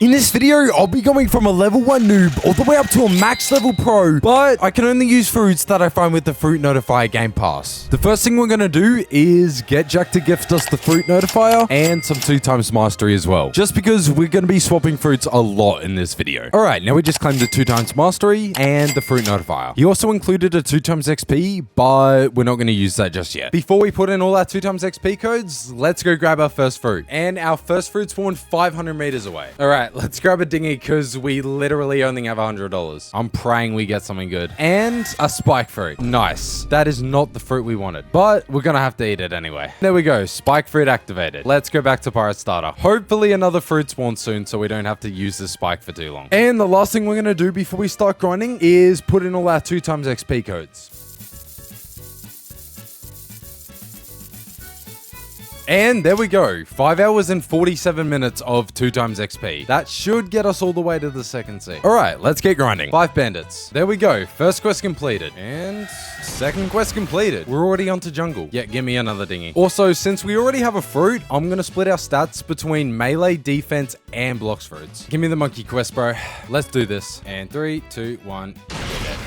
In this video, I'll be going from a level 1 noob all the way up to a max level pro, but I can only use fruits that I find with the Fruit Notifier Game Pass. The first thing we're going to do is get Jack to gift us the Fruit Notifier and some 2x Mastery as well, just because we're going to be swapping fruits a lot in this video. Alright, now we just claimed the 2x Mastery and the Fruit Notifier. He also included a 2x XP, but we're not going to use that just yet. Before we put in all our 2x XP codes, let's go grab our first fruit. And our first fruit spawned 500 meters away. Alright. Let's grab a dinghy because we literally only have $100. I'm praying we get something good. And a spike fruit. Nice. That is not the fruit we wanted, but we're going to have to eat it anyway. There we go. Spike fruit activated. Let's go back to Pirate Starter. Hopefully another fruit spawns soon so we don't have to use this spike for too long. And the last thing we're going to do before we start grinding is put in all our 2x XP codes. And there we go, 5 hours and 47 minutes of 2x XP. That should get us all the way to the second sea. All right, let's get grinding. 5 bandits. There we go, first quest completed. And second quest completed. We're already onto jungle. Yeah, give me another dinghy. Also, since we already have a fruit, I'm gonna split our stats between melee, defense, and Blox fruits. Give me the monkey quest, bro. Let's do this. And 3, 2, 1, we're dead.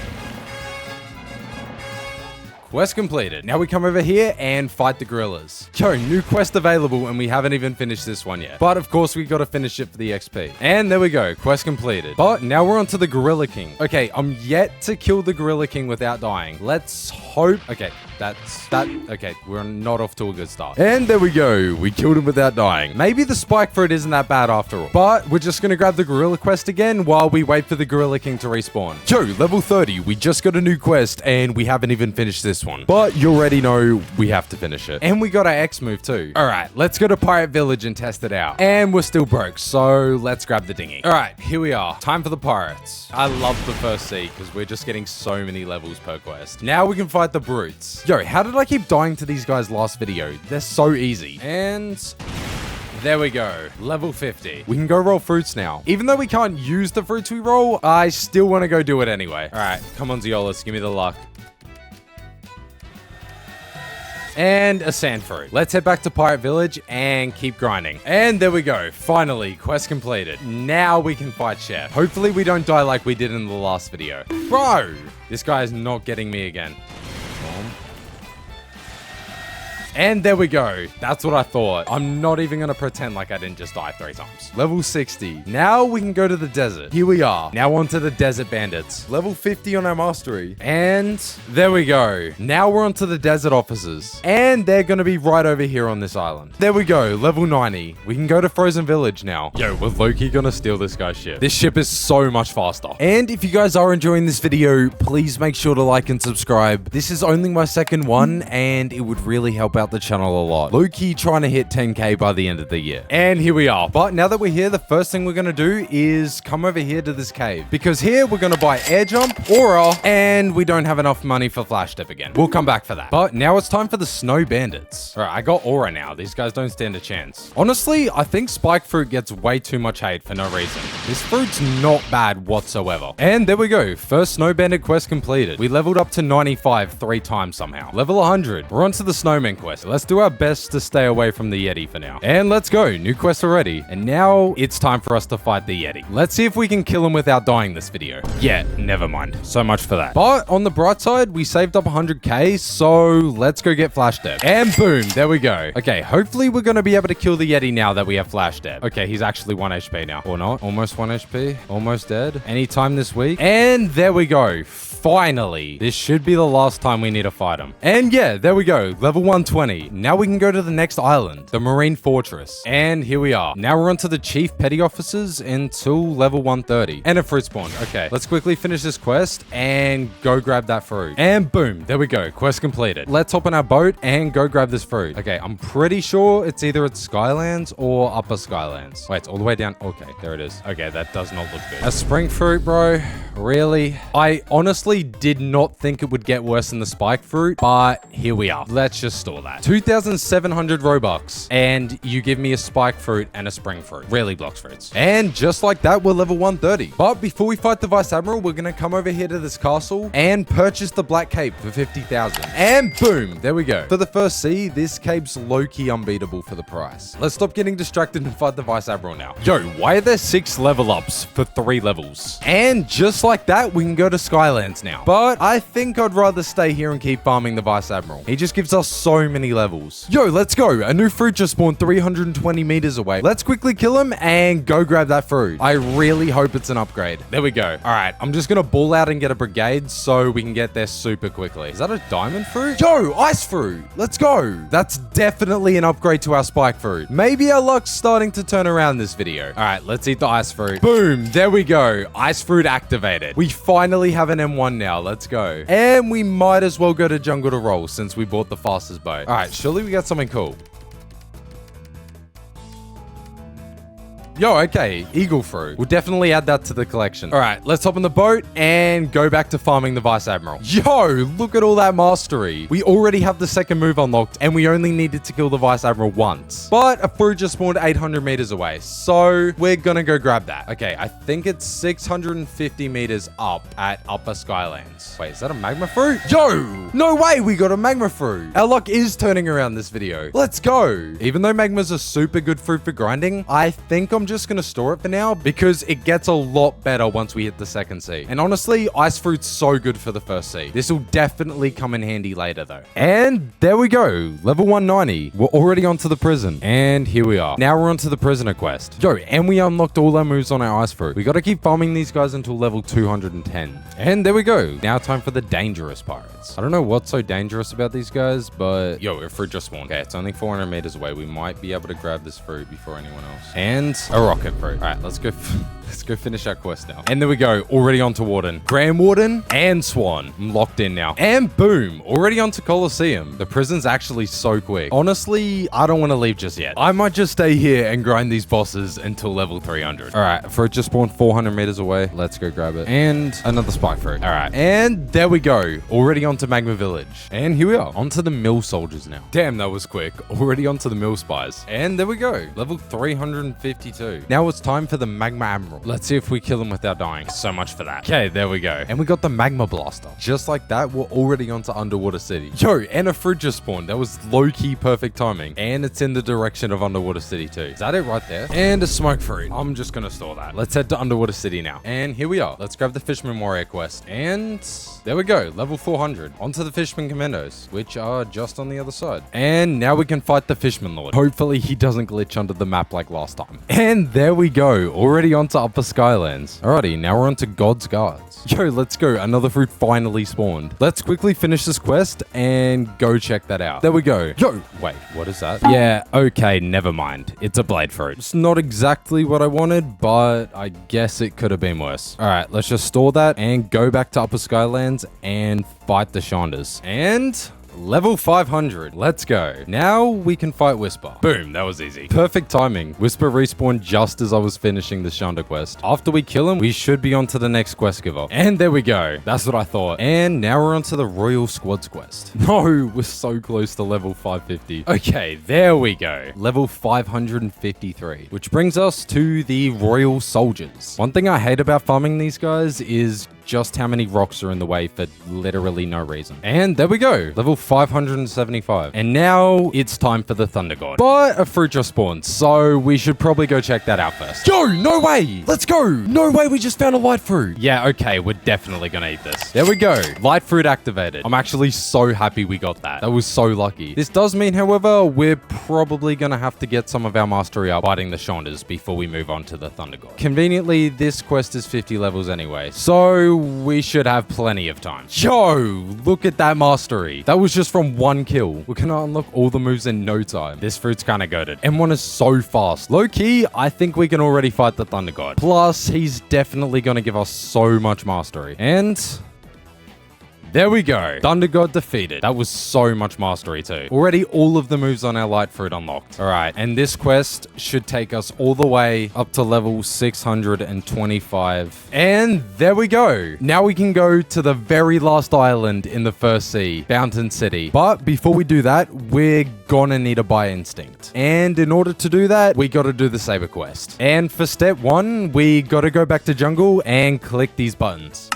Quest completed. Now we come over here and fight the gorillas. Yo, new quest available and we haven't even finished this one yet. But of course we gotta finish it for the XP. And there we go, quest completed. But now we're on to the Gorilla King. Okay, I'm yet to kill the Gorilla King without dying. Let's hope. Okay, okay, we're not off to a good start. And there we go, we killed him without dying. Maybe the spike fruit isn't that bad after all. But we're just gonna grab the Gorilla quest again while we wait for the Gorilla King to respawn. Yo, level 30, we just got a new quest and we haven't even finished this one, but you already know we have to finish it. And we got our X move too. All right, let's go to Pirate Village and test it out. And we're still broke, so let's grab the dinghy. All right, here we are. Time for the pirates. I love the first sea because we're just getting so many levels per quest. Now we can fight the brutes. Yo, how did I keep dying to these guys last video? They're so easy. And there we go, level 50. We can go roll fruits now. Even though we can't use the fruits we roll, I still want to go do it anyway. All right, come on, Zeolus, give me the luck. And a sand fruit. Let's head back to Pirate Village and keep grinding. And there we go. Finally, quest completed. Now we can fight Chef. Hopefully we don't die like we did in the last video. Bro, this guy is not getting me again. And there we go. That's what I thought. I'm not even going to pretend like I didn't just die 3 times. Level 60. Now we can go to the desert. Here we are. Now on to the desert bandits. Level 50 on our mastery. And there we go. Now we're on to the desert officers. And they're going to be right over here on this island. There we go. Level 90. We can go to Frozen Village now. Yo, we're low-key going to steal this guy's ship. This ship is so much faster. And if you guys are enjoying this video, please make sure to like and subscribe. This is only my second one and it would really help out the channel a lot. Low-key trying to hit 10k by the end of the year. And here we are. But now that we're here, the first thing we're going to do is come over here to this cave. Because here we're going to buy air jump, aura, and we don't have enough money for flash dip again. We'll come back for that. But now it's time for the snow bandits. All right, I got aura now. These guys don't stand a chance. Honestly, I think spike fruit gets way too much hate for no reason. This fruit's not bad whatsoever. And there we go. First snow bandit quest completed. We leveled up to 95 3 times somehow. Level 100. We're on to the snowman quest. Let's do our best to stay away from the Yeti for now. And let's go. New quest already. And now it's time for us to fight the Yeti. Let's see if we can kill him without dying this video. Yeah, never mind. So much for that. But on the bright side, we saved up 100k, so let's go get flash deb. And boom, there we go. Okay, hopefully we're going to be able to kill the Yeti now that we have flash deb. Okay, he's actually 1 HP now. Or not. Almost 1 HP. Almost dead. Anytime this week. And there we go. Finally. This should be the last time we need to fight him. And yeah, there we go. Level 120. Now we can go to the next island, the Marine Fortress. And here we are. Now we're on to the Chief Petty Officers until level 130. And a fruit spawn. Okay, let's quickly finish this quest and go grab that fruit. And boom, there we go. Quest completed. Let's hop on our boat and go grab this fruit. Okay, I'm pretty sure it's either at Skylands or Upper Skylands. Wait, it's all the way down. Okay, there it is. Okay, that does not look good. A spring fruit, bro. Really? I honestly honestly did not think it would get worse than the spike fruit, but here we are. Let's just store that. 2,700 Robux, and you give me a spike fruit and a spring fruit. Really, Blox fruits. And just like that, we're level 130. But before we fight the Vice Admiral, we're gonna come over here to this castle and purchase the black cape for 50,000. And boom, there we go. For the first sea, this cape's low-key unbeatable for the price. Let's stop getting distracted and fight the Vice Admiral now. Yo, why are there 6 level ups for 3 levels? And just like that, we can go to Skylands now. But I think I'd rather stay here and keep farming the Vice Admiral. He just gives us so many levels. Yo, let's go. A new fruit just spawned 320 meters away. Let's quickly kill him and go grab that fruit. I really hope it's an upgrade. There we go. All right, I'm just gonna ball out and get a brigade so we can get there super quickly. Is that a diamond fruit? Yo, ice fruit. Let's go. That's definitely an upgrade to our spike fruit. Maybe our luck's starting to turn around this video. All right, let's eat the ice fruit. Boom, there we go. Ice fruit activated. We finally have an M1 now. Let's go. And we might as well go to jungle to roll since we bought the fastest boat. All right, surely we got something cool. Yo, okay, eagle fruit. We'll definitely add that to the collection. All right, let's hop on the boat and go back to farming the Vice Admiral. Yo, look at all that mastery. We already have the second move unlocked and we only needed to kill the Vice Admiral once. But a fruit just spawned 800 meters away, so we're gonna go grab that. Okay, I think it's 650 meters up at Upper Skylands. Wait, is that a magma fruit? Yo, no way, we got a magma fruit. Our luck is turning around this video. Let's go. Even though magma's a super good fruit for grinding, I think I'm just gonna store it for now because it gets a lot better once we hit the second sea. And honestly, ice fruit's so good for the first sea. This will definitely come in handy later though. And there we go, level 190. We're already onto the prison. And here we are. Now we're onto the prisoner quest. Yo, and we unlocked all our moves on our ice fruit. We gotta keep farming these guys until level 210. And there we go. Now time for the dangerous pirates. I don't know what's so dangerous about these guys, but yo, a fruit just spawned. Okay, it's only 400 meters away. We might be able to grab this fruit before anyone else. And a rocket fruit. All right, let's go. Let's go finish our quest now. And there we go. Already onto Warden. Grand Warden and Swan. I'm locked in now. And boom. Already onto Colosseum. The prison's actually so quick. Honestly, I don't want to leave just yet. I might just stay here and grind these bosses until level 300. All right. Fruit just spawned 400 meters away. Let's go grab it. And another spike fruit. All right. And there we go. Already onto Magma Village. And here we are. Onto the mill soldiers now. Damn, that was quick. Already onto the mill spies. And there we go. Level 352. Now it's time for the Magma Admiral. Let's see if we kill him without dying. So much for that. Okay, there we go. And we got the Magma Blaster. Just like that, we're already onto Underwater City. Yo, and a fruit just spawned. That was low-key perfect timing. And it's in the direction of Underwater City too. Is that it right there? And a smoke fruit. I'm just gonna store that. Let's head to Underwater City now. And here we are. Let's grab the Fisherman Warrior quest. And there we go. Level 400. Onto the Fisherman Commandos, which are just on the other side. And now we can fight the Fisherman Lord. Hopefully he doesn't glitch under the map like last time. And there we go. Already onto Upper Skylands. Alrighty, now we're onto God's Guards. Yo, let's go. Another fruit finally spawned. Let's quickly finish this quest and go check that out. There we go. Yo, wait, what is that? Yeah, okay, never mind. It's a blade fruit. It's not exactly what I wanted, but I guess it could have been worse. All right, let's just store that and go back to Upper Skylands and fight the Shanders. And level 500. Let's go. Now we can fight Whisper. Boom, that was easy. Perfect timing. Whisper respawned just as I was finishing the Shander quest. After we kill him, we should be on to the next quest giver. And there we go. That's what I thought. And now we're on to the Royal Squads quest. No, we're so close to level 550. Okay, there we go. Level 553. Which brings us to the Royal Soldiers. One thing I hate about farming these guys is just how many rocks are in the way for literally no reason. And there we go. Level 575. And now it's time for the Thunder God. But a fruit just spawned, so we should probably go check that out first. Yo, no way. Let's go. No way, we just found a light fruit. Yeah, okay, we're definitely gonna eat this. There we go. Light fruit activated. I'm actually so happy we got that. That was so lucky. This does mean, however, we're probably gonna have to get some of our mastery up fighting the Shanders before we move on to the Thunder God. Conveniently, this quest is 50 levels anyway, so we should have plenty of time. Yo, look at that mastery. That was just from one kill. We're gonna unlock all the moves in no time. This fruit's kind of goated. M1 is so fast. Low key, I think we can already fight the Thunder God. Plus, he's definitely gonna give us so much mastery. And There we go. Thunder God defeated. That was so much mastery too. Already all of the moves on our light fruit unlocked. All right. And this quest should take us all the way up to level 625. And there we go. Now we can go to the very last island in the first sea, Fountain City. But before we do that, we're gonna need to buy Instinct. And in order to do that, we gotta do the Saber quest. And for step 1, we gotta go back to jungle and click these buttons.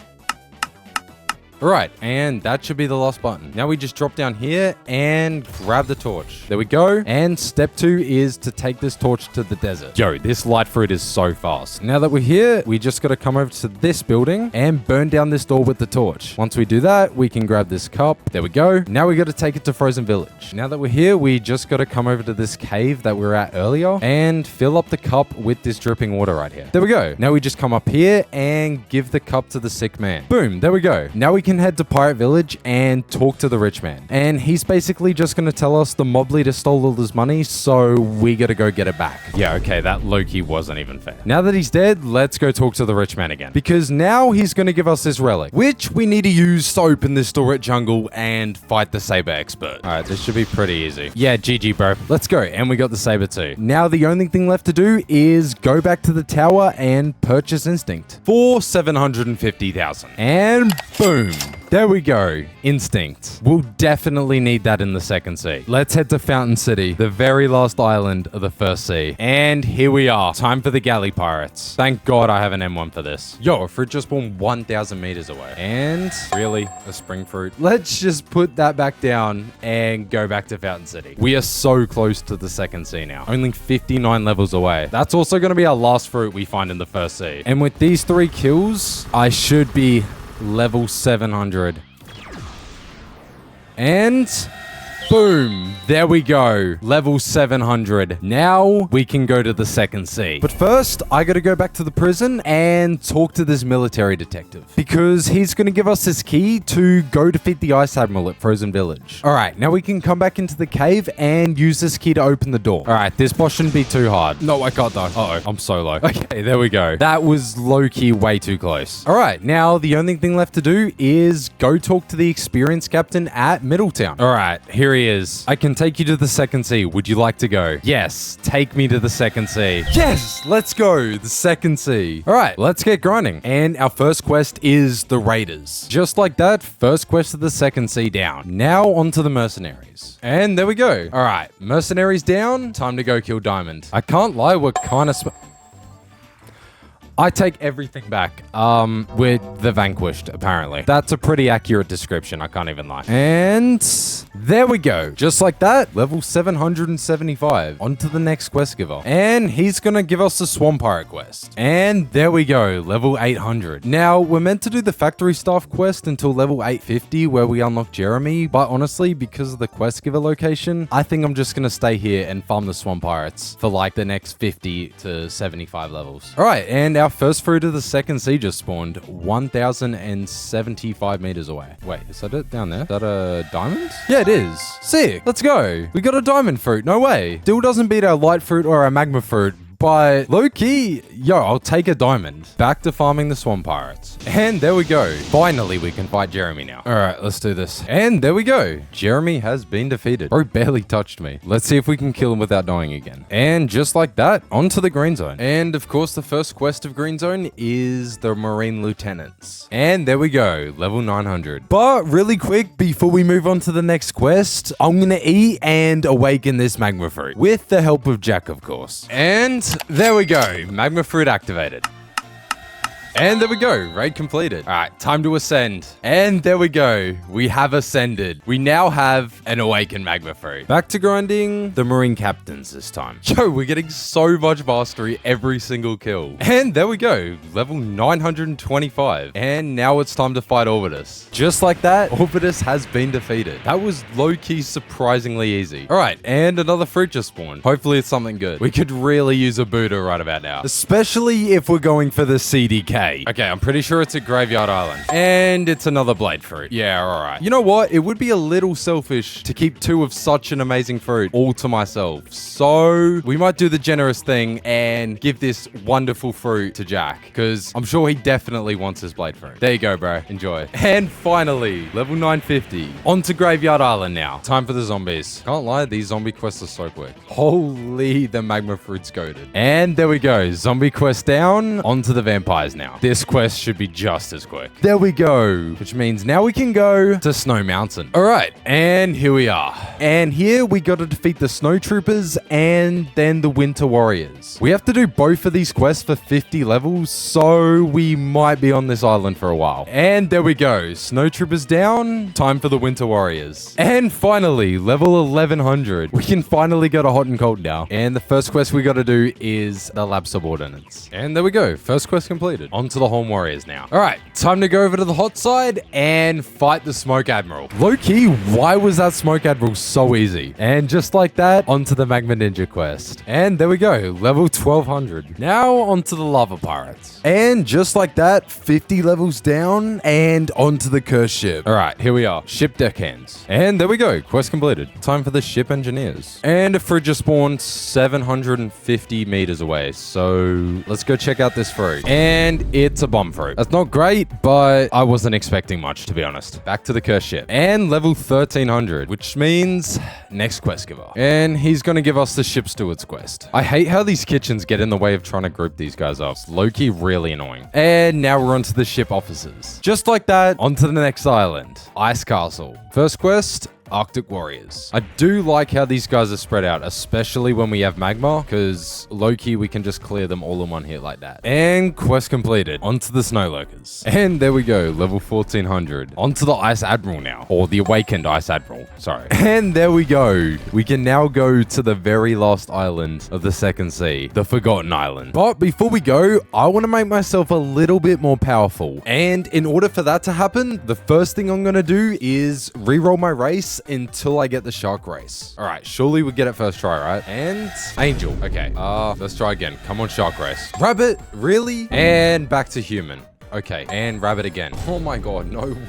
Alright, and that should be the last button. Now we just drop down here and grab the torch. There we go. And step 2 is to take this torch to the desert. Yo, this light fruit is so fast. Now that we're here, we just gotta come over to this building and burn down this door with the torch. Once we do that, we can grab this cup. There we go. Now we gotta take it to Frozen Village. Now that we're here, we just gotta come over to this cave that we were at earlier and fill up the cup with this dripping water right here. There we go. Now we just come up here and give the cup to the sick man. Boom, there we go. Now we can head to Pirate Village and talk to the rich man. And he's basically just going to tell us the mob leader stole all his money, so we got to go get it back. Yeah, okay, that low-key wasn't even fair. Now that he's dead, let's go talk to the rich man again. Because now he's going to give us this relic, which we need to use to open this door at jungle and fight the Saber expert. All right, this should be pretty easy. Yeah, GG, bro. Let's go. And we got the Saber too. Now the only thing left to do is go back to the tower and purchase Instinct for 750,000. And boom. There we go. Instinct. We'll definitely need that in the second sea. Let's head to Fountain City, the very last island of the first sea. And here we are. Time for the galley pirates. Thank God I have an M1 for this. Yo, a fruit just spawned 1,000 meters away. And really, a spring fruit. Let's just put that back down and go back to Fountain City. We are so close to the second sea now. Only 59 levels away. That's also going to be our last fruit we find in the first sea. And with these 3 kills, I should be level 700. And boom, there we go. Level 700. Now we can go to the second sea. But first, I gotta go back to the prison and talk to this military detective. Because he's gonna give us this key to go defeat the Ice Admiral at Frozen Village. Alright, now we can come back into the cave and use this key to open the door. Alright, this boss shouldn't be too hard. No, I can't though. Uh-oh, I'm so low. Okay, there we go. That was low-key way too close. Alright, now the only thing left to do is go talk to the experienced captain at Middletown. Alright, here he is. I can take you to the second sea. Would you like to go? Yes, take me to the second sea. Yes, let's go. The second sea. All right, let's get grinding. And our first quest is the Raiders. Just like that, first quest of the second sea down. Now onto the mercenaries. And there we go. All right, mercenaries down. Time to go kill Diamond. I can't lie, we're kind of... I take everything back. We're the vanquished, apparently. That's a pretty accurate description, I can't even lie. And there we go. Just like that, level 775. On to the next quest giver. And he's gonna give us the Swan Pirate quest. And there we go, level 800. Now, we're meant to do the factory staff quest until level 850, where we unlock Jeremy. But honestly, because of the quest giver location, I think I'm just gonna stay here and farm the Swan Pirates for like the next 50 to 75 levels. All right, and our first fruit of the second sea just spawned 1,075 meters away. Wait, is that it down there? Is that a diamond? Yeah, it is. Sick. Let's go. We got a diamond fruit. No way. Still doesn't beat our light fruit or our magma fruit. But low-key, yo, I'll take a diamond. Back to farming the Swan Pirates. And there we go. Finally, we can fight Jeremy now. All right, let's do this. And there we go. Jeremy has been defeated. Bro barely touched me. Let's see if we can kill him without dying again. And just like that, onto the Green Zone. And of course, the first quest of Green Zone is the Marine Lieutenants. And there we go, level 900. But really quick, before we move on to the next quest, I'm gonna eat and awaken this magma fruit. With the help of Jack, of course. And there we go, magma fruit activated. And there we go, raid completed. All right, time to ascend. And there we go, we have ascended. We now have an awakened magma fruit. Back to grinding the marine captains this time. Yo, we're getting so much mastery every single kill. And there we go, level 925. And now it's time to fight Orbitus. Just like that, Orbitus has been defeated. That was low-key surprisingly easy. All right, and another fruit just spawned. Hopefully it's something good. We could really use a Buddha right about now. Especially if we're going for the CDK. A. Okay, I'm pretty sure it's a Graveyard Island. And it's another blade fruit. Yeah, all right. You know what? It would be a little selfish to keep 2 of such an amazing fruit all to myself. So we might do the generous thing and give this wonderful fruit to Jack, because I'm sure he definitely wants his blade fruit. There you go, bro. Enjoy. And finally, level 950. On to Graveyard Island now. Time for the zombies. Can't lie, these zombie quests are so quick. Holy, the magma fruit's goated. And there we go. Zombie quest down. On to the vampires now. This quest should be just as quick. There we go. Which means now we can go to Snow Mountain. All right. And here we are. And here we got to defeat the Snow Troopers and then the Winter Warriors. We have to do both of these quests for 50 levels, so we might be on this island for a while. And there we go. Snow Troopers down. Time for the Winter Warriors. And finally, level 1100. We can finally go to Hot and Cold now. And the first quest we got to do is the Lab Subordinates. And there we go. First quest completed. On to the Home Warriors now. All right. Time to go over to the hot side and fight the Smoke Admiral. Low-key, why was that Smoke Admiral so easy? And just like that, onto the Magma Ninja quest. And there we go. Level 1200. Now onto the Lava Pirates. And just like that, 50 levels down and onto the Cursed Ship. All right, here we are. Ship deckhands. And there we go. Quest completed. Time for the Ship Engineers. And a Frigga spawned 750 meters away. So let's go check out this fruit. And it's a bomb fruit. That's not great, but I wasn't expecting much, to be honest. Back to the Cursed Ship. And level 1300, which means next quest giver. And he's going to give us the Ship Steward's quest. I hate how these kitchens get in the way of trying to group these guys up. It's low-key really annoying. And now we're onto the ship officers. Just like that, onto the next island. Ice Castle. First quest, Arctic Warriors. I do like how these guys are spread out, especially when we have Magma, because low-key we can just clear them all in one hit like that. And quest completed. Onto the Snow Lurkers. And there we go, level 1400. Onto the Ice Admiral now, or the Awakened Ice Admiral, sorry. And there we go. We can now go to the very last island of the Second Sea, the Forgotten Island. But before we go, I want to make myself a little bit more powerful. And in order for that to happen, the first thing I'm going to do is reroll my race until I get the shark race. All right, surely we get it first try, right? And angel. Okay, let's try again. Come on, shark race. Rabbit, really? And back to human. Okay, and rabbit again. Oh my god, no way.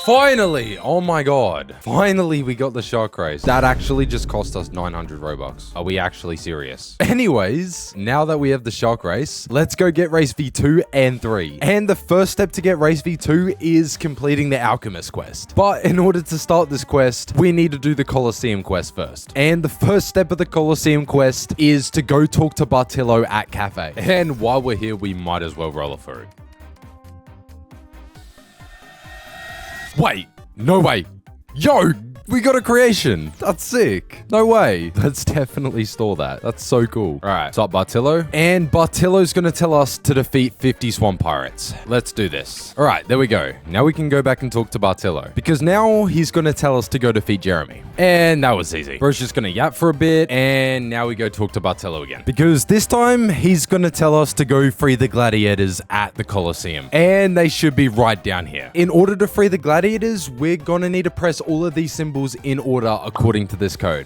Finally! Oh my god. Finally, we got the shark race. That actually just cost us 900 Robux. Are we actually serious? Anyways, now that we have the shark race, let's go get race V2 and 3. And the first step to get race V2 is completing the Alchemist quest. But in order to start this quest, we need to do the Colosseum quest first. And the first step of the Colosseum quest is to go talk to Bartillo at Cafe. And while we're here, we might as well roll it through. Wait, no way. Yo, we got a creation. That's sick. No way. Let's definitely store that. That's so cool. All right, what's up, Bartillo? And Bartillo's going to tell us to defeat 50 swamp pirates. Let's do this. All right, there we go. Now we can go back and talk to Bartillo, because now he's going to tell us to go defeat Jeremy. And that was easy. Bro's just going to yap for a bit, and now we go talk to Bartillo again, because this time he's going to tell us to go free the gladiators at the Colosseum. And they should be right down here. In order to free the gladiators, we're going to need to press all of these symbols in order according to this code.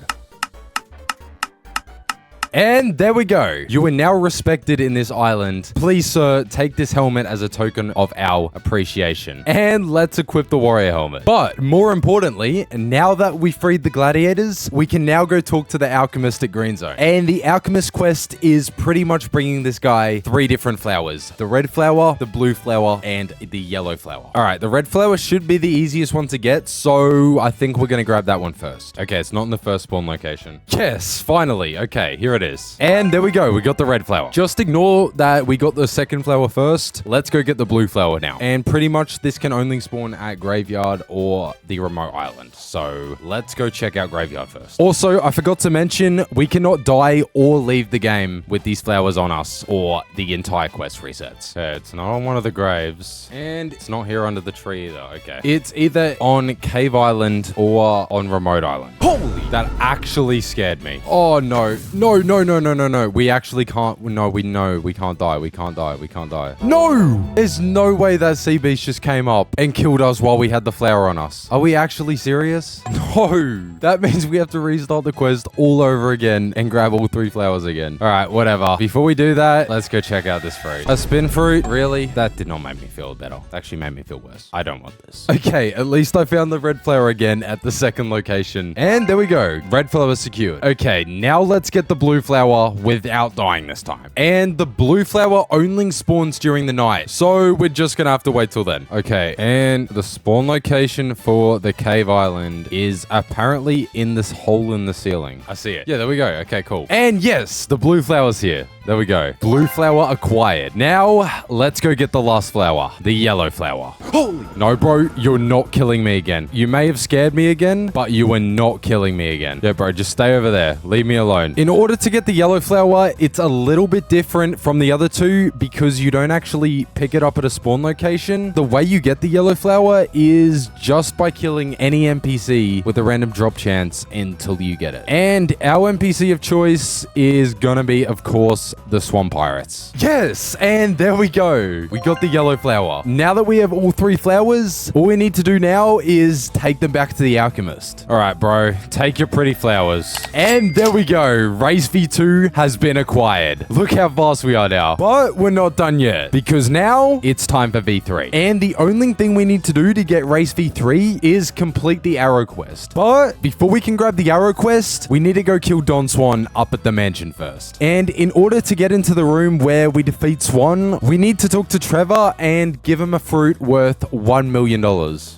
And there we go. You are now respected in this island. Please, sir, take this helmet as a token of our appreciation. And let's equip the warrior helmet. But more importantly, now that we freed the gladiators, we can now go talk to the alchemist at Green Zone. And the alchemist quest is pretty much bringing this guy 3 different flowers. The red flower, the blue flower, and the yellow flower. All right, the red flower should be the easiest one to get, so I think we're going to grab that one first. Okay, it's not in the first spawn location. Yes, finally. Okay, here it is. And there we go. We got the red flower. Just ignore that we got the second flower first. Let's go get the blue flower now. And pretty much this can only spawn at Graveyard or the remote island. So let's go check out Graveyard first. Also, I forgot to mention, we cannot die or leave the game with these flowers on us, or the entire quest resets. It's not on one of the graves, and it's not here under the tree either. Okay. It's either on Cave Island or on Remote Island. Holy, that actually scared me. Oh no, no, no. No, no, no, no, no. We actually can't. No, we know we can't die. We can't die. We can't die. No! There's no way that sea beast just came up and killed us while we had the flower on us. Are we actually serious? No. That means we have to restart the quest all over again and grab all 3 flowers again. All right, whatever. Before we do that, let's go check out this fruit. A spin fruit? Really? That did not make me feel better. It actually made me feel worse. I don't want this. Okay, at least I found the red flower again at the second location. And there we go. Red flower secured. Okay, now let's get the blue flower without dying this time. And the blue flower only spawns during the night. So we're just gonna have to wait till then. Okay, and the spawn location for the cave island is apparently in this hole in the ceiling. I see it. Yeah, there we go. Okay, cool. And yes, the blue flower's here. There we go. Blue flower acquired. Now, let's go get the last flower. The yellow flower. Holy... No, bro, you're not killing me again. You may have scared me again, but you were not killing me again. Yeah, bro, just stay over there. Leave me alone. In order to get the yellow flower, it's a little bit different from the other two because you don't actually pick it up at a spawn location. The way you get the yellow flower is just by killing any NPC with a random drop chance until you get it. And our NPC of choice is gonna be, of course, the swamp pirates. Yes, and there we go. We got the yellow flower. Now that we have all 3 flowers, all we need to do now is take them back to the alchemist. All right, bro, take your pretty flowers. And there we go. Race V2 has been acquired. Look how fast we are now. But we're not done yet because now it's time for V3. And the only thing we need to do to get race V3 is complete the arrow quest. But before we can grab the arrow quest, we need to go kill Don Swan up at the mansion first. And in order to get into the room where we defeat Swan, we need to talk to Trevor and give him a fruit worth $1 million.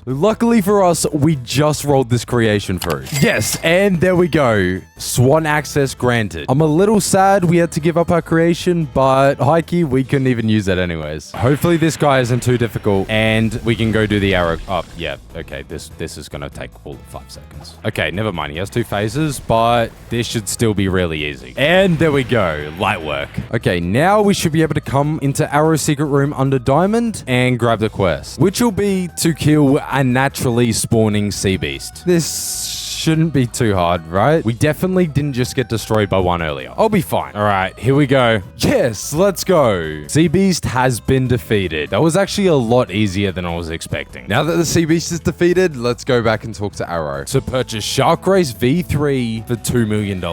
Luckily for us, we just rolled this creation fruit. Yes, and there we go. Swan access granted. I'm a little sad we had to give up our creation, but Heike, we couldn't even use that anyways. Hopefully this guy isn't too difficult and we can go do the arrow. Oh, yeah. Okay, this is gonna take all of 5 seconds. Okay, never mind. He has 2 phases, but this should still be really easy. And there we go. Light work. Okay, now we should be able to come into Arrow secret room under Diamond and grab the quest, which will be to kill a naturally spawning sea beast. This shouldn't be too hard, right? We definitely didn't just get destroyed by one earlier. I'll be fine. All right, here we go. Yes, let's go. Sea beast has been defeated. That was actually a lot easier than I was expecting. Now that the sea beast is defeated, let's go back and talk to Arrow to purchase Shark Race V3 for $2 million.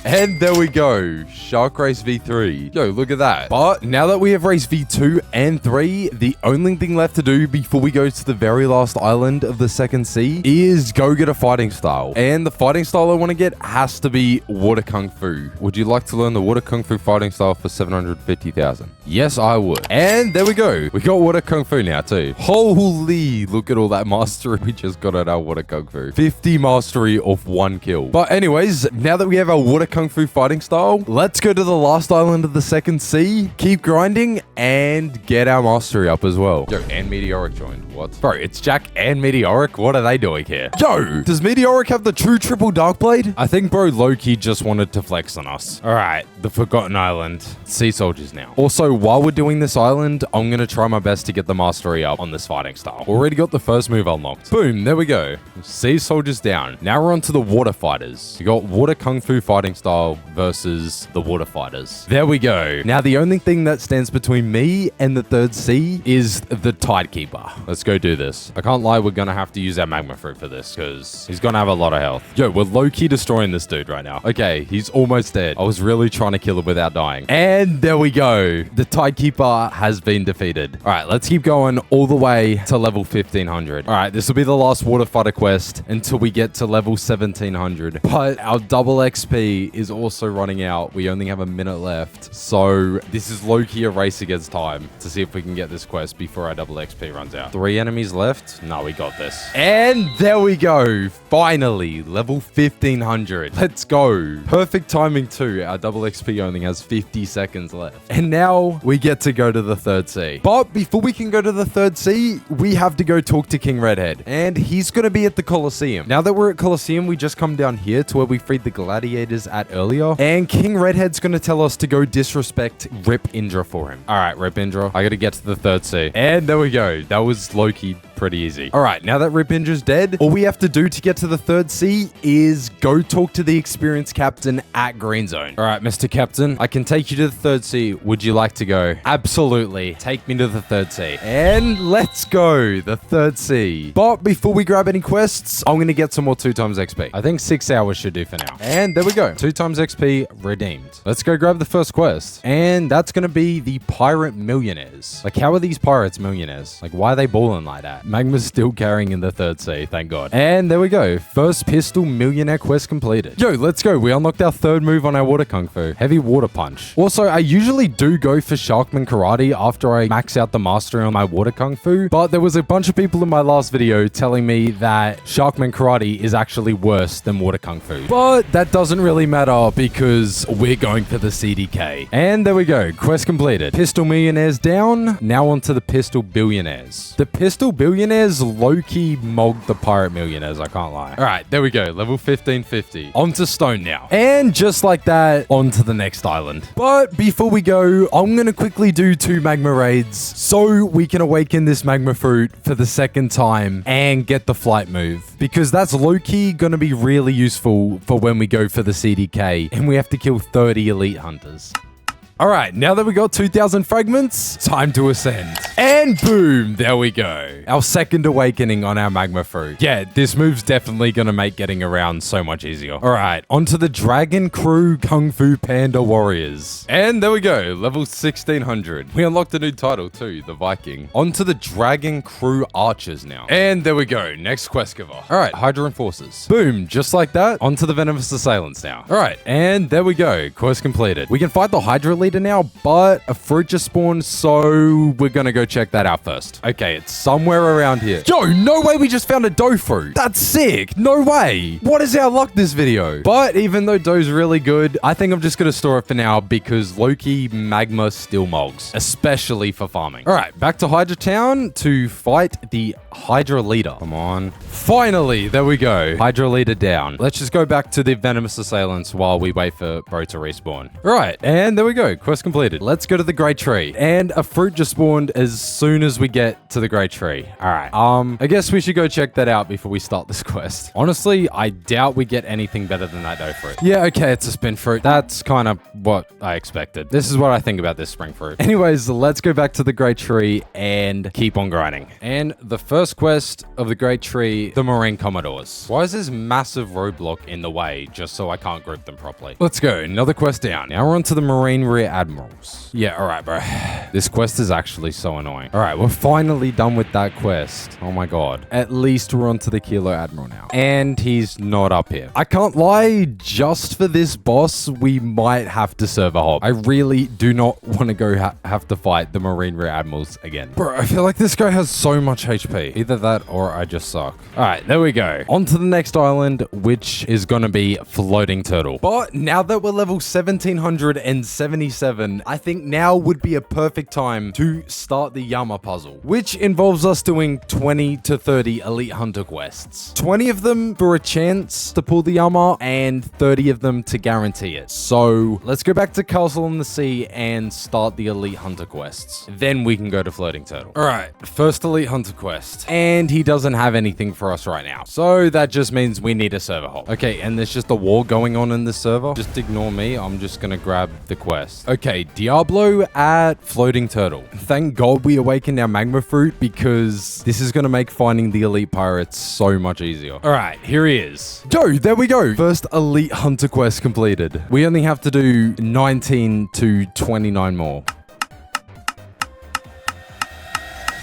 And there we go. Shark Race V3. Yo, look at that. But now that we have Race V2 and 3, the only thing left to do before we go to the very last island of the second sea is go get a fighting style. And the fighting style I want to get has to be Water Kung Fu. Would you like to learn the Water Kung Fu fighting style for 750,000? Yes, I would. And there we go. We got Water Kung Fu now too. Holy, look at all that mastery we just got at our Water Kung Fu. 50 mastery off 1 kill. But anyways, now that we have our Water Kung Fu fighting style, let's go to the last island of the second sea, keep grinding, and get our mastery up as well. Yo, and Meteoric joined. What? Bro, it's Jack and Meteoric. What are they doing here? Yo, does Meteoric have the true triple dark blade? I think bro Loki just wanted to flex on us. All right, the Forgotten Island. Sea soldiers now. Also, while we're doing this island, I'm gonna try my best to get the mastery up on this fighting style. Already got the first move unlocked. Boom, there we go. Sea soldiers down. Now we're on to the water fighters. We got Water Kung Fu fighting style versus the water fighters. There we go. Now the only thing that stands between me and the third sea is the Tidekeeper. Let's go do this. I can't lie, we're gonna have to use our magma fruit for this because he's gonna have a lot of health. Yo, we're low-key destroying this dude right now. Okay, he's almost dead. I was really trying to kill him without dying. And there we go. The Tidekeeper has been defeated. All right, let's keep going all the way to level 1500. All right, this will be the last water fighter quest until we get to level 1700. But our double XP is also running out. We only have a minute left. So this is low-key a race against time to see if we can get this quest before our double XP runs out. 3 enemies left. No, we got this. And there we go. Finally, level 1500. Let's go. Perfect timing too. Our double XP only has 50 seconds left. And now we get to go to the third sea. But before we can go to the third sea, we have to go talk to King Redhead. And he's going to be at the Colosseum. Now that we're at Colosseum, we just come down here to where we freed the gladiators at earlier. And King Redhead's going to tell us to go disrespect Rip Indra for him. All right, Rip Indra. I got to get to the third sea. And there we go. That was low-key pretty easy. All right, now that Rip Indra's dead, all we have to do to get to the third third sea is go talk to the experienced captain at Green Zone. All right, Mr. Captain, I can take you to the third sea. Would you like to go? Absolutely. Take me to the third sea. And let's go. The third sea. But before we grab any quests, I'm going to get some more 2 times XP. I think 6 hours should do for now. And there we go. 2 times XP redeemed. Let's go grab the first quest. And that's going to be the pirate millionaires. Like, how are these pirates millionaires? Like, why are they balling like that? Magma's still carrying in the third sea. Thank God. And there we go. First pistol millionaire quest completed. Yo, let's go. We unlocked our third move on our water kung fu. Heavy water punch. Also, I usually do go for Sharkman karate after I max out the mastery on my water kung fu, but there was a bunch of people in my last video telling me that Sharkman karate is actually worse than water kung fu. But that doesn't really matter because we're going for the CDK. And there we go. Quest completed. Pistol millionaires down. Now onto the pistol billionaires. The pistol billionaires low-key mogged the pirate millionaires, I can't lie. All right, there we go. Level 1550. Onto stone now. And just like that, onto the next island. But before we go, I'm going to quickly do 2 magma raids so we can awaken this magma fruit for the second time and get the flight move. Because that's low-key going to be really useful for when we go for the CDK and we have to kill 30 elite hunters. All right, now that we got 2,000 fragments, time to ascend. And boom, there we go. Our second awakening on our magma fruit. Yeah, this move's definitely gonna make getting around so much easier. All right, onto the Dragon Crew Kung Fu Panda Warriors. And there we go, level 1600. We unlocked a new title too, the Viking. Onto the Dragon Crew Archers now. And there we go, next quest giver. All right, Hydra Enforcers. Boom, just like that, onto the Venomous Assailants now. All right, and there we go, quest completed. We can fight the Hydra leader now, but a fruit just spawned, so we're gonna go check that out first. Okay, it's somewhere around here. Yo, no way we just found a dough fruit. That's sick. No way. What is our luck this video? But even though dough's really good, I think I'm just gonna store it for now because Loki Magma still mogs, especially for farming. All right, back to Hydra Town to fight the Hydra leader. Come on. Finally, there we go. Hydra leader down. Let's just go back to the Venomous Assailants while we wait for bro to respawn. All right, and there we go. Quest completed. Let's go to the Great Tree. And a fruit just spawned as soon as we get to the Great Tree. All right. I guess we should go check that out before we start this quest. Honestly, I doubt we get anything better than that dough fruit. Yeah, okay, it's a spin fruit. That's kind of what I expected. This is what I think about this spring fruit. Anyways, let's go back to the Great Tree and keep on grinding. And the first quest of the Great Tree, the Marine Commodores. Why is this massive roadblock in the way just so I can't group them properly? Let's go. Another quest down. Now we're on to the Marine Rear Admirals. Yeah, all right, bro. This quest is actually so annoying. All right, we're finally done with that quest. Oh my God. At least we're on to the Kilo Admiral now. And he's not up here. I can't lie, just for this boss, we might have to server hop. I really do not want to go have to fight the Marine Rear Admirals again. Bro, I feel like this guy has so much HP. Either that or I just suck. All right, there we go. On to the next island, which is going to be Floating Turtle. But now that we're level 1777, I think now would be a perfect time to start the Yama puzzle, which involves us doing 20 to 30 elite hunter quests. 20 of them for a chance to pull the Yama and 30 of them to guarantee it. So let's go back to Castle on the Sea and start the elite hunter quests. Then we can go to Floating Turtle. All right, first elite hunter quest. And he doesn't have anything for us right now. So that just means we need a server hop. Okay, and there's just a war going on in the server. Just ignore me. I'm just gonna grab the quest. Okay, Diablo at Floating Turtle. Thank God we awakened our magma fruit because this is gonna make finding the elite pirates so much easier. All right, here he is. Yo, there we go. First elite hunter quest completed. We only have to do 19 to 29 more.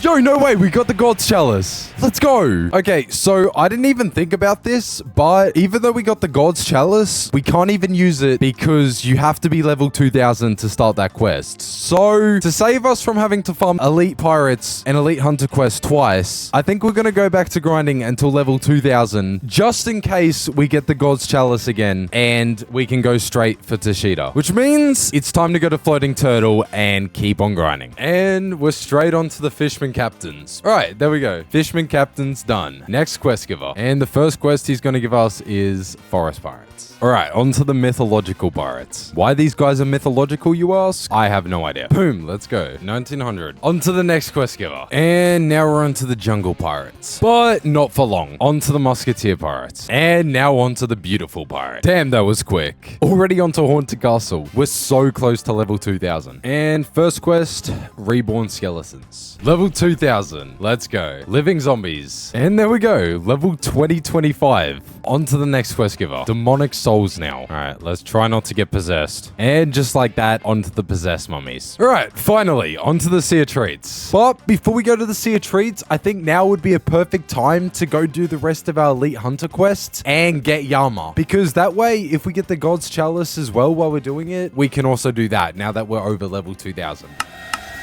Yo, no way, we got the God's Chalice. Let's go. Okay, so I didn't even think about this, but even though we got the God's Chalice, we can't even use it because you have to be level 2000 to start that quest. So to save us from having to farm elite pirates and elite hunter quest twice, I think we're going to go back to grinding until level 2000, just in case we get the God's Chalice again and we can go straight for Tushita, which means it's time to go to Floating Turtle and keep on grinding. And we're straight onto the Fishman Fisherman Captains. All right, there we go. Fisherman Captains done. Next quest giver. And the first quest he's going to give us is Forest Pirates. All right, on to the mythological pirates. Why these guys are mythological, you ask? I have no idea. Boom, let's go. 1900. On to the next quest giver. And now we're on to the jungle pirates. But not for long. On to the musketeer pirates. And now on to the beautiful pirate. Damn, that was quick. Already on to Haunted Castle. We're so close to level 2000. And first quest, Reborn Skeletons. Level 2000. Let's go. Living zombies. And there we go. Level 2025. On to the next quest giver. Demonic souls now. All right, let's try not to get possessed. And just like that, onto the possessed mummies. All right, finally, onto the Sea of Treats. But before we go to the Sea of Treats, I think now would be a perfect time to go do the rest of our Elite Hunter quests and get Yama. Because that way, if we get the God's Chalice as well while we're doing it, we can also do that now that we're over level 2000.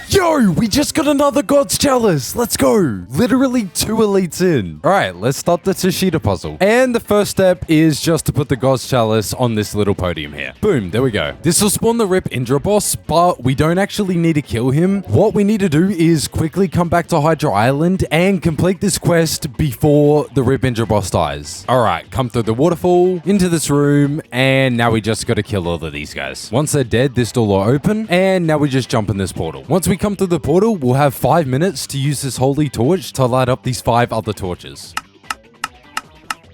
Yo, we just got another God's Chalice. Let's go. Literally 2 elites in. All right, let's start the Tushita puzzle. And the first step is just to put the God's Chalice on this little podium here. Boom, there we go. This will spawn the Rip Indra boss, but we don't actually need to kill him. What we need to do is quickly come back to Hydra Island and complete this quest before the Rip Indra boss dies. All right, come through the waterfall, into this room, and now we just got to kill all of these guys. Once they're dead, this door will open, and now we just jump in this portal. Once we come through the portal, we'll have 5 minutes to use this holy torch to light up these 5 other torches.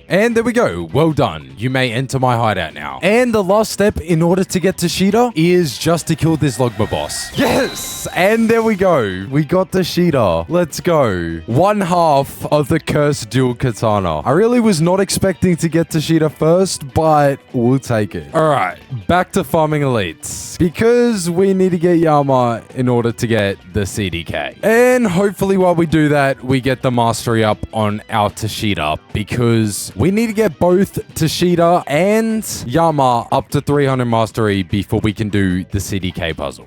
And there we go. Well done. You may enter my hideout now. And the last step in order to get Tushita is just to kill this Logma boss. Yes! And there we go. We got Tushita. Let's go. 1/2 of the cursed Dual Katana. I really was not expecting to get Tushita first, but we'll take it. All right. Back to farming elites. Because we need to get Yama in order to get the CDK. And hopefully while we do that, we get the mastery up on our Tushita. Because we need to get both Tushita and Yama up to 300 mastery before we can do the CDK puzzle.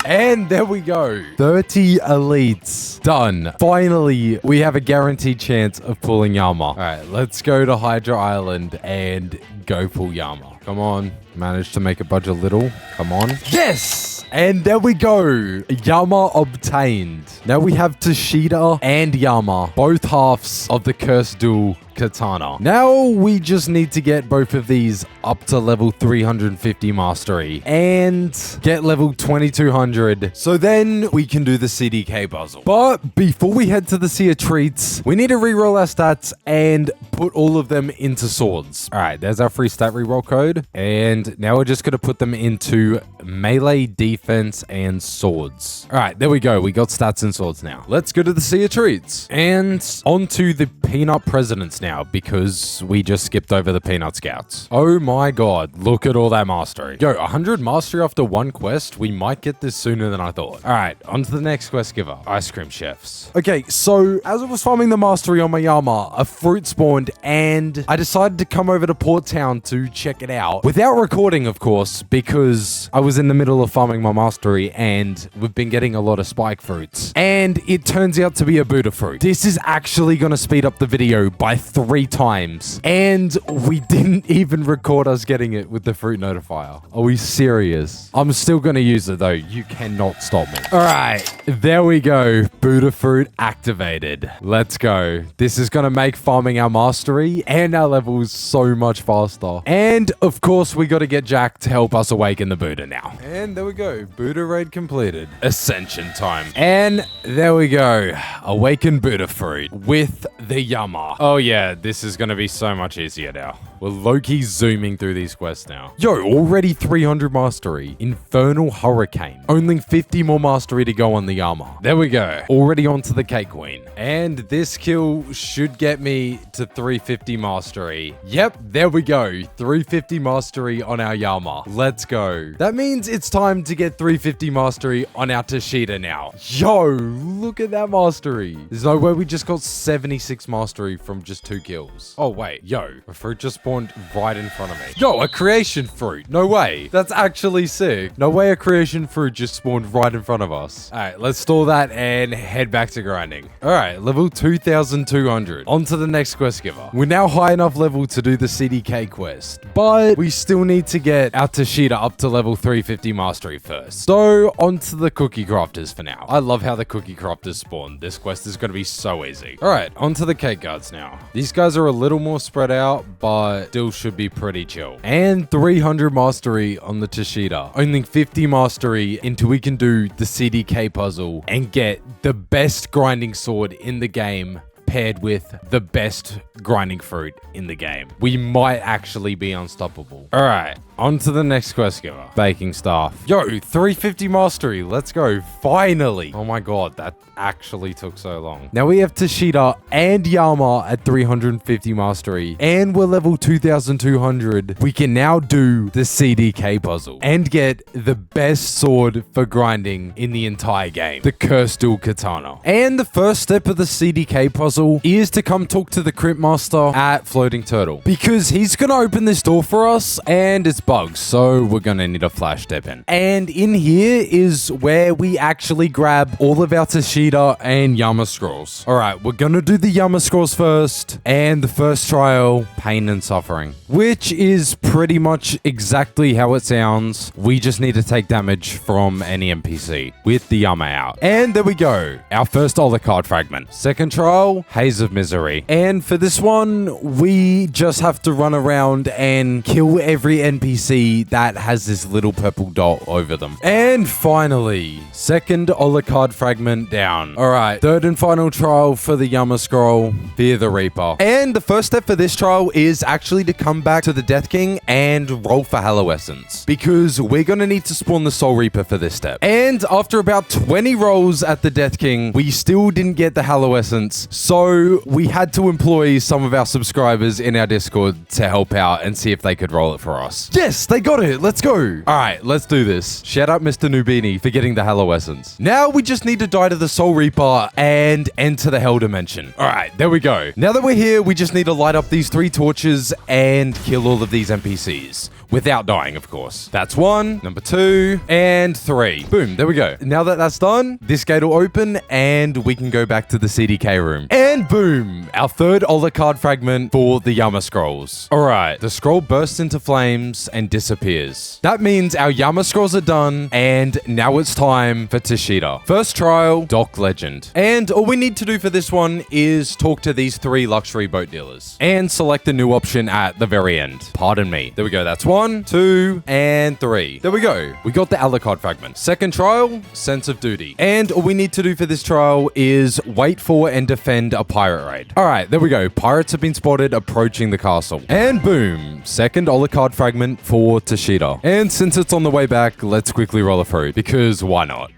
And there we go. 30 elites. Done. Finally, we have a guaranteed chance of pulling Yama. All right, let's go to Hydra Island and go pull Yama. Come on. Managed to make it budge a little. Come on. Yes! And there we go. Yama obtained. Now we have Tushita and Yama, both halves of the cursed Dual Katana. Now we just need to get both of these up to level 350 mastery and get level 2200. So then we can do the CDK puzzle. But before we head to the Sea of Treats, we need to reroll our stats and put all of them into swords. All right, there's our free stat reroll code. And now we're just going to put them into melee, defense, and swords. All right, there we go. We got stats and swords now. Let's go to the Sea of Treats. And onto the Peanut Presidents now, because we just skipped over the Peanut Scouts. Oh my god, look at all that mastery. Yo, 100 mastery after one quest. We might get this sooner than I thought. All right, on to the next quest giver. Ice cream chefs. Okay, so as I was farming the mastery on my Yama, a fruit spawned and I decided to come over to Port Town to check it out. Without recording, of course, because I was in the middle of farming my mastery and we've been getting a lot of spike fruits. And it turns out to be a Buddha fruit. This is actually going to speed up the video by 3 times. And we didn't even record us getting it with the fruit notifier. Are we serious? I'm still going to use it though. You cannot stop me. All right, there we go. Buddha fruit activated. Let's go. This is going to make farming our mastery and our levels so much faster. And of course, we got to get Jack to help us awaken the Buddha now. And there we go. Buddha raid completed. Ascension time. And there we go. Awaken Buddha fruit with the Yama. Oh yeah, this is going to be so much easier now. We're low-key zooming through these quests now. Yo, already 300 mastery. Infernal Hurricane. Only 50 more mastery to go on the Yama. There we go. Already onto the Cake Queen. And this kill should get me to 350 mastery. Yep, there we go. 350 mastery on our Yama. Let's go. That means it's time to get 350 mastery on our Tushita now. Yo, look at that mastery. There's no way we just got 76 mastery from just 2 kills. Oh, wait. Yo, a fruit just spawned spawned right in front of me. Yo, a creation fruit. No way. That's actually sick. No way a creation fruit just spawned right in front of us. All right, let's store that and head back to grinding. All right, level 2,200. On to the next quest giver. We're now high enough level to do the CDK quest, but we still need to get our Tushita up to level 350 mastery first. So onto the cookie crafters for now. I love how the cookie crafters spawn. This quest is going to be so easy. All right, onto the cake guards now. These guys are a little more spread out, but still should be pretty chill. And 300 mastery on the Tushita. Only 50 mastery until we can do the CDK puzzle and get the best grinding sword in the game paired with the best grinding fruit in the game. We might actually be unstoppable. All right, on to the next quest giver. Baking staff. Yo, 350 mastery. Let's go. Finally. Oh my god, that actually took so long. Now we have Tushita and Yama at 350 mastery, and we're level 2,200. We can now do the CDK puzzle and get the best sword for grinding in the entire game, the cursed Dual Katana. And the first step of the CDK puzzle is to come talk to the Crypt Master at Floating Turtle, because he's gonna open this door for us and it's bugged, so we're gonna need a flash step in. And in here is where we actually grab all of our Tushita and Yama scrolls. All right, we're gonna do the Yama scrolls first, and the first trial, pain and suffering, which is pretty much exactly how it sounds. We just need to take damage from any NPC with the Yama out. And there we go, our first Olicard fragment. Second trial, Haze of Misery. And for this one, we just have to run around and kill every NPC that has this little purple dot over them. And finally, second Olicard fragment down. All right, third and final trial for the Yama scroll, Fear the Reaper. And the first step for this trial is actually to come back to the Death King and roll for Hallow Essence, because we're gonna need to spawn the Soul Reaper for this step. And after about 20 rolls at the Death King, we still didn't get the Hallow Essence, so we had to employ some of our subscribers in our Discord to help out and see if they could roll it for us. Yes, they got it. Let's go. All right, let's do this. Shout out Mr. Noobini for getting the Hallow Essence. Now we just need to die to the Soul Reaper and enter the Hell Dimension. All right, there we go. Now that we're here, we just need to light up these 3 torches and kill all of these NPCs. Without dying, of course. That's 1, number 2, and 3. Boom, there we go. Now that that's done, this gate will open and we can go back to the CDK room. And boom, our third Olicard fragment for the Yama scrolls. All right, the scroll bursts into flames and disappears. That means our Yama scrolls are done, and now it's time for Tushita. First trial, Dock Legend. And all we need to do for this one is talk to these 3 luxury boat dealers and select the new option at the very end. Pardon me. There we go, that's 1, 2, and 3. There we go. We got the Alucard fragment. Second trial, Sense of Duty. And all we need to do for this trial is wait for and defend a pirate raid. All right, there we go. Pirates have been spotted approaching the castle. And boom, second Alucard fragment for Tushita. And since it's on the way back, let's quickly roll it through, because why not?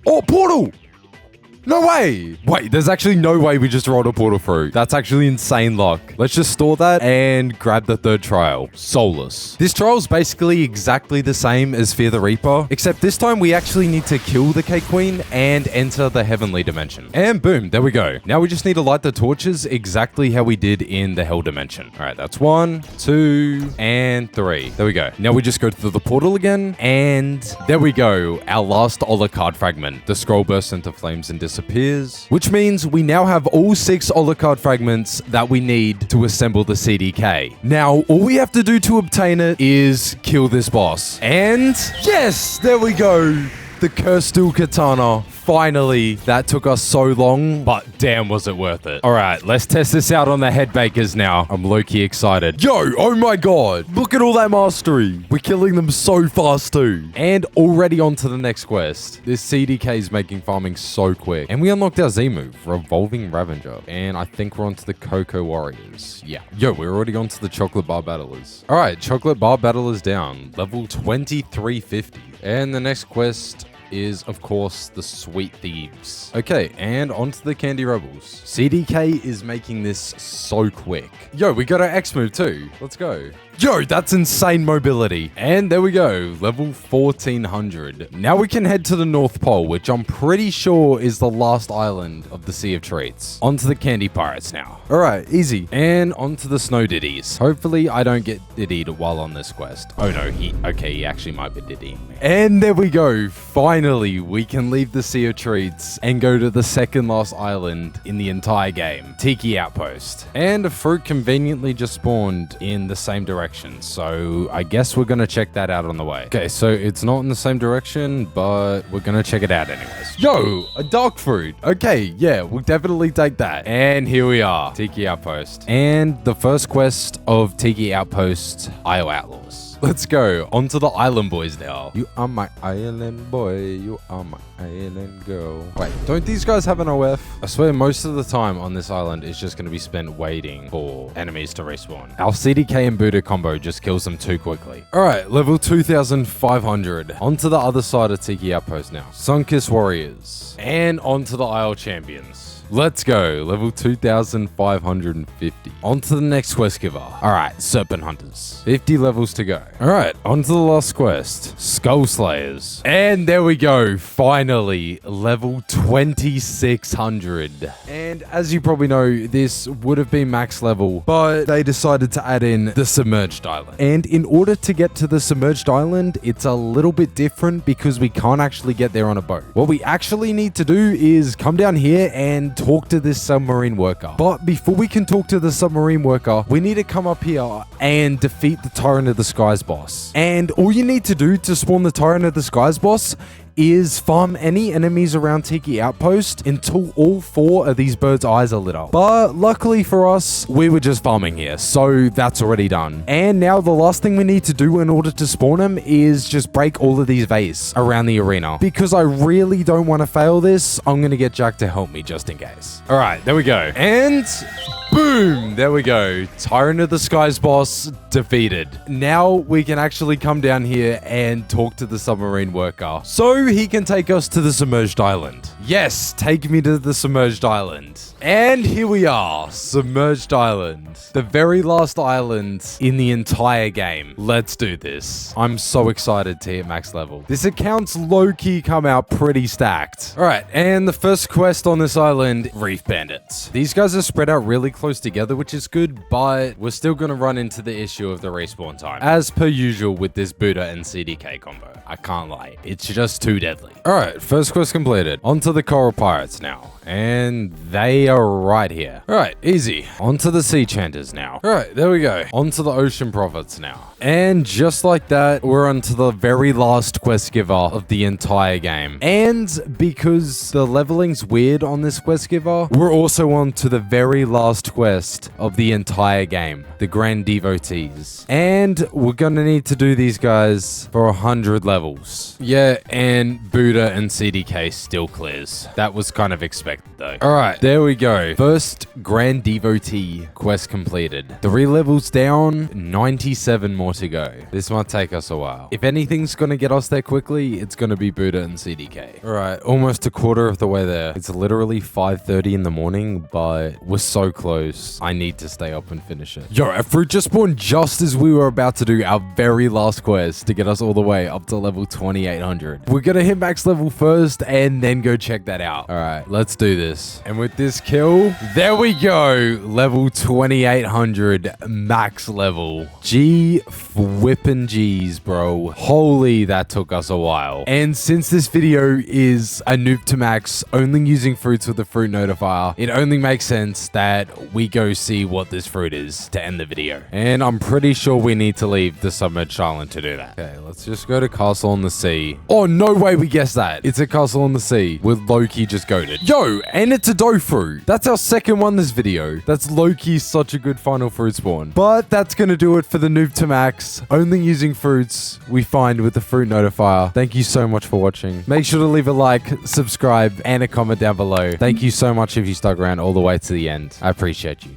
Oh, portal! No way! Wait, there's actually no way we just rolled a portal through. That's actually insane luck. Let's just store that and grab the third trial, Soulless. This trial is basically exactly the same as Fear the Reaper, except this time we actually need to kill the Cake Queen and enter the Heavenly Dimension. And boom, there we go. Now we just need to light the torches exactly how we did in the Hell Dimension. All right, that's 1, 2, and 3. There we go. Now we just go through the portal again, and there we go. Our last Olicard fragment. The scroll bursts into flames and disappears, which means we now have all 6 Olicard fragments that we need to assemble the CDK. Now, all we have to do to obtain it is kill this boss. And yes, there we go. The cursed Dual Katana. Finally, that took us so long, but damn was it worth it. All right, let's test this out on the head bakers now. I'm low-key excited. Yo, oh my god. Look at all that mastery. We're killing them so fast too. And already on to the next quest. This CDK is making farming so quick. And we unlocked our Z move, Revolving Ravager. And I think we're onto the Cocoa Warriors. Yeah. Yo, we're already onto the Chocolate Bar Battlers. All right, Chocolate Bar Battlers down. Level 2350. And the next quest, is, of course, the Sweet Thieves. Okay, and onto the Candy Rebels. CDK is making this so quick. Yo, we got our X move too. Let's go. Yo, that's insane mobility. And there we go, level 1400. Now we can head to the North Pole, which I'm pretty sure is the last island of the Sea of Treats. Onto the Candy Pirates now. All right, easy. And onto the Snow Ditties. Hopefully I don't get diddied while on this quest. Oh no, he actually might be diddying me. And there we go. Finally, we can leave the Sea of Treats and go to the second last island in the entire game, Tiki Outpost. And a fruit conveniently just spawned in the same direction. So I guess we're going to check that out on the way. Okay, so it's not in the same direction, but we're going to check it out anyways. Yo, a dark fruit. Okay, yeah, we'll definitely take that. And here we are, Tiki Outpost. And the first quest of Tiki Outpost, IO Outlaws. Let's go. On to the island boys now. You are my island boy. You are my island girl. Wait, don't these guys have an OF? I swear most of the time on this island is just going to be spent waiting for enemies to respawn. Our CDK and Buddha combo just kills them too quickly. All right, level 2500. On to the other side of Tiki Outpost now. Sunkiss Warriors. And on to the Isle Champions. Let's go. Level 2550. On to the next quest giver. All right, Serpent Hunters. 50 levels to go. All right, on to the last quest. Skull Slayers. And there we go. Finally, level 2600. And as you probably know, this would have been max level, but they decided to add in the Submerged Island. And in order to get to the Submerged Island, it's a little bit different because we can't actually get there on a boat. What we actually need to do is come down here and talk to this submarine worker. But before we can talk to the submarine worker, we need to come up here and defeat the Tyrant of the Skies boss. And all you need to do to spawn the Tyrant of the Skies boss is farm any enemies around Tiki Outpost until all 4 of these birds' eyes are lit up. But luckily for us, we were just farming here, so that's already done. And now the last thing we need to do in order to spawn them is just break all of these vase around the arena. Because I really don't want to fail this, I'm going to get Jack to help me just in case. All right, there we go. And boom, there we go. Tyrant of the Skies boss defeated. Now we can actually come down here and talk to the submarine worker, so he can take us to the Submerged Island. Yes, take me to the Submerged Island. And here we are, Submerged Island. The very last island in the entire game. Let's do this. I'm so excited to hit max level. This account's low-key come out pretty stacked. All right, and the first quest on this island, Reef Bandits. These guys are spread out really close together, which is good, but we're still going to run into the issue of the respawn time, as per usual with this Buddha and CDK combo. I can't lie. It's just too deadly. All right, first quest completed. On to the Coral Pirates now. And they are right here. All right, easy. On to the Sea Chanters now. All right, there we go. On to the Ocean Prophets now. And just like that, we're on to the very last quest giver of the entire game. And because the leveling's weird on this quest giver, we're also on to the very last quest of the entire game, the Grand Devotees. And we're gonna need to do these guys for 100 levels. Yeah, and Buddha and CDK still clears. That was kind of expected though. All right, there we go. First Grand Devotee quest completed. 3 levels down, 97 more to go. This might take us a while. If anything's gonna get us there quickly, it's gonna be Buddha and CDK. All right, almost a quarter of the way there. It's literally 5:30 in the morning, but we're so close. I need to stay up and finish it. Yo, a fruit just spawned just as we were about to do our very last quest to get us all the way up to level 2800. We're gonna hit max level first and then go check that out. All right, let's do this. And with this kill, there we go. Level 2800 max level. G whippin' G's, bro. Holy, that took us a while. And since this video is a noob to max, only using fruits with the fruit notifier, it only makes sense that we go see what this fruit is to end the video. And I'm pretty sure we need to leave the Submerged Island to do that. Okay, let's just go to Castle on the Sea. Oh, no way we guessed that. It's a Castle on the Sea. We're low-key just goated. Yo, and it's a dough fruit. That's our second one this video. That's low-key such a good final fruit spawn. But that's gonna do it for the noob to max. Only using fruits we find with the fruit notifier. Thank you so much for watching. Make sure to leave a like, subscribe, and a comment down below. Thank you so much if you stuck around all the way to the end. I appreciate you.